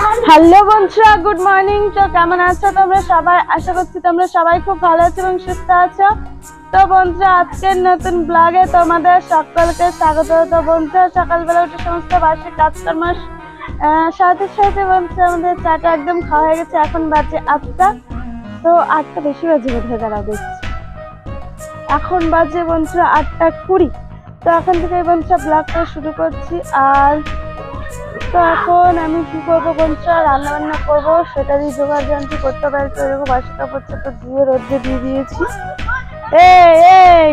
Hello বন্ধুরা, good morning. তো কেমন আছো তোমরা সবাই? আশা করছি তোমরা সবাই খুব ভালো আছো এবং সুস্থ আছো। তো বন্ধুরা, আজকের নতুন ব্লগে তোমাদের সকলকে স্বাগত। তো বন্ধুরা, সকালবেলা উঠে সমস্ত বার্ষিক কাজকর্ম সাথে সাথে বন্ধুরা আমাদের চাটা একদম খাওয়া হয়ে গেছে। এখন বাজে 8টা। তো 8টা বেশি বাজে বোধহয়, দাঁড়াও দেখছি। এখন বাজে বন্ধুরা 8টা 20। তো এখন থেকে বন্ধুরা ব্লগটা শুরু করছি। আর তো এখন আমি কি করবো বন্ধুরা, রান্না বান্না করবো, সেটারই জোগাড় যন্ত্র করতে পারি। তো এরকম বাসি কাপড় চাপড় দিয়ে রোদ্রে দিয়ে দিয়েছি। এই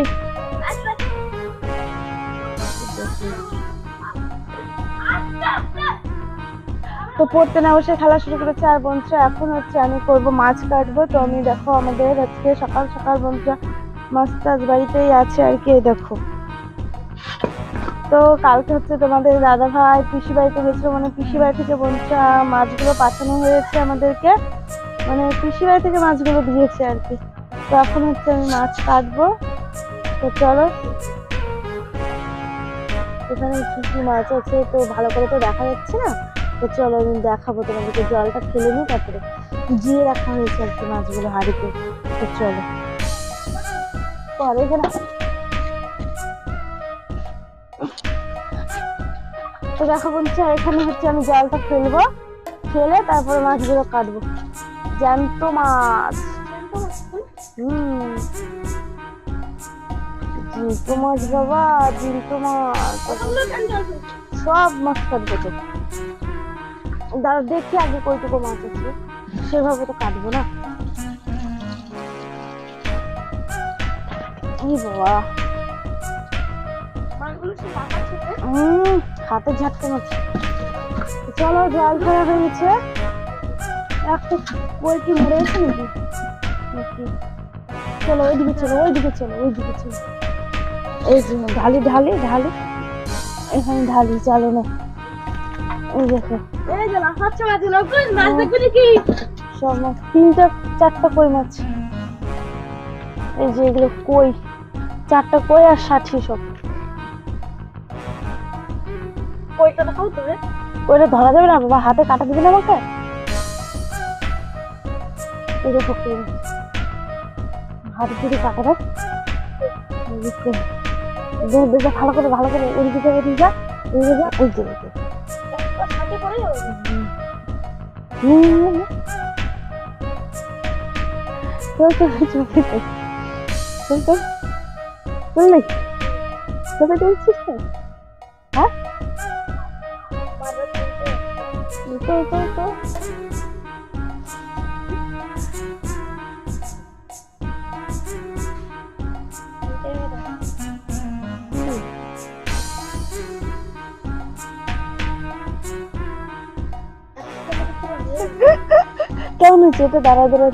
তো পড়তে না বসে খেলা শুরু করেছে। আর বন্ধুরা এখন হচ্ছে আমি করব মাছ কাটবো। তো আমি দেখো আমাদের আজকে সকাল সকাল বন্ধুরা মাছ টাছ বাড়িতেই আছে আর কি। দেখো, তো কালকে হচ্ছে তোমাদের দাদা ভাই পিসি বাড়িতে গেছিল, মানে পিসি বাড়ি থেকে বন্ধুরা মাছগুলো পাঠানো হয়েছে আমাদেরকে, মানে পিসি বাড়ি থেকে মাছগুলো দিয়েছে আর কি। তো এখন হচ্ছে আমি মাছ কাটবো। তো চলো, এখানে কি কি মাছ আছে তো ভালো করে তো দেখা যাচ্ছে না। তো চলো আমি দেখাবো তোমাদেরকে। জলটা ফেলে নিই, তারপরে জিয়ে রাখা হয়েছে আর কি মাছগুলো হাঁড়িতে। তো চলো পরে এখানে। তো দেখো বন্ধুরা, এখানে হচ্ছে আমি জলটা ফেলবো, ফেলে তারপরে মাছগুলো কাটবো। জ্যান্ত মাছ, জিন্ত মাছ বাবা, জিন্ত মাছ, সব মাছ কাটবো। তো দাঁড়া দেখি আগে কইটুকু মাছ আছে, সেভাবে তো কাটবো না। এই বাবা, হাতে ঝাটকা মারছে। চলো, জল ফেলা হয়ে গেছে। একটা কই কি মরে গেছে নাকি? চলো ওইদিকে চলো, ওইদিকে চলো, ওইদিকে চলো। এই যে ঢালি ঢালি ঢালি, এখানে ঢালি, চলো না। এই দেখো সব মাছ, 3-4টা কই মাছ। এই যে এগুলো কই, 4টা কই আর 60 সব। কইটা দেখাও তো, কইটা ধরা যাবে না বাবা, হাতে কাটা দিবে না আমাকে। এই দেখো কই, হাতে যদি কাটা দেয়। ভালো করে ভালো করে ওইদিকে যা, ওইদিকে যা, ওইদিকে যা, ওই দিকে কেমন হচ্ছে এটা? দাঁড়া দাঁড়া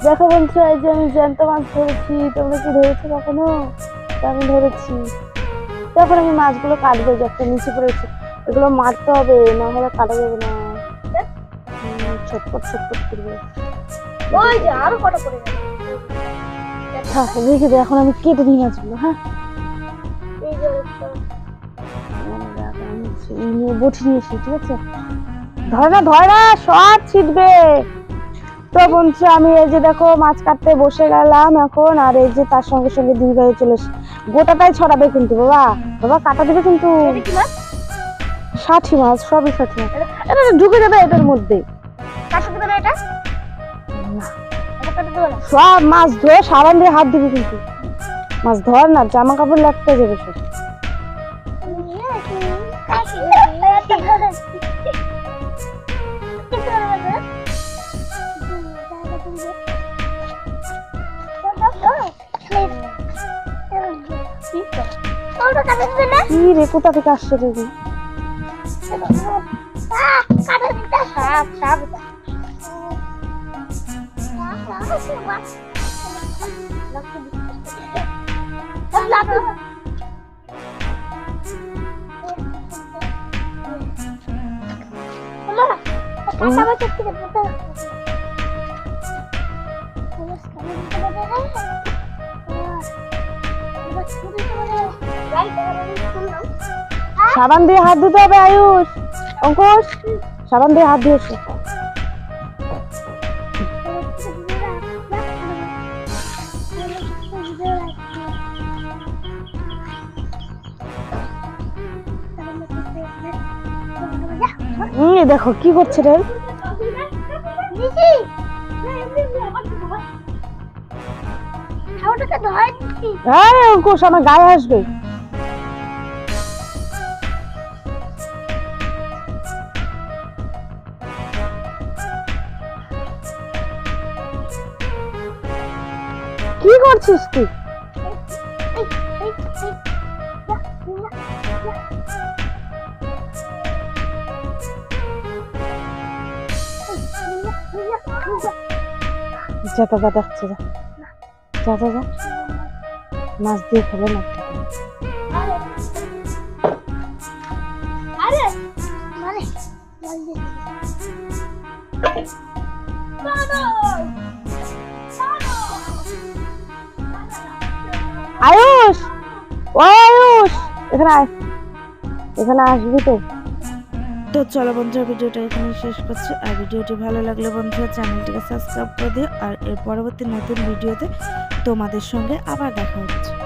দেখো বন্ধুরা, এই যে আমি জ্যান্ত মাছ ধরেছি। তোমরা কি ধরেছো কখনো? আমি ধরেছি। তারপর আমি মাছগুলো কাটবো, যে একটা নিচে পড়েছে, এগুলো মারতে হবে, না হলে কাটা যাবে না। ছটপট ছটপট করবে। রেখে দে, এখন আমি কেটে দিই মাছগুলো। হ্যাঁ, বটি নিয়েছি, ঠিক আছে? ধরে না, সব ছিটবে। তো বন্ধু, আমি এই যে দেখো মাছ কাটতে বসে গেলাম এখন। আর এই যে তার সঙ্গে সঙ্গে দুই ভাই চলে এসে গোটাটাই ছড়াবে কিন্তু বাবা, বাবা কাটা দেবে কিন্তু। 60 মাছ, সবই 60 মাছ। এটা ঢুকে যাবে এটার মধ্যে। সব মাছ ধরে সাবান দিয়ে হাত দিবি কিন্তু। মাছ ধর না, জামা কাপড় লাগতে যাবে সব। কি রে, কোথা থেকে আসছে রে? সাবান দিয়ে হাত ধুতে হবে আয়ুষ। অঙ্কুশ সাবান দিয়ে হাত ধুয়েছে। দেখো কি করছে রে। অঙ্কুশ আমার গায়ে আসবে। কি করছিস তুই? যা দাদা ডাকছে, যা যা যা যা, মাছ দিয়ে খেলে না। আয়ুষ, ও আয়ুষ এখানে আয়, এখানে আসবি তো। তো চলো বন্ধুরা ভিডিওটা এখানে শেষ করছি। আর ভিডিওটি ভালো লাগলে বন্ধুরা চ্যানেলটিকে সাবস্ক্রাইব করে দিও। আর এর পরবর্তী নতুন ভিডিওতে তোমাদের সঙ্গে আবার দেখা হচ্ছে।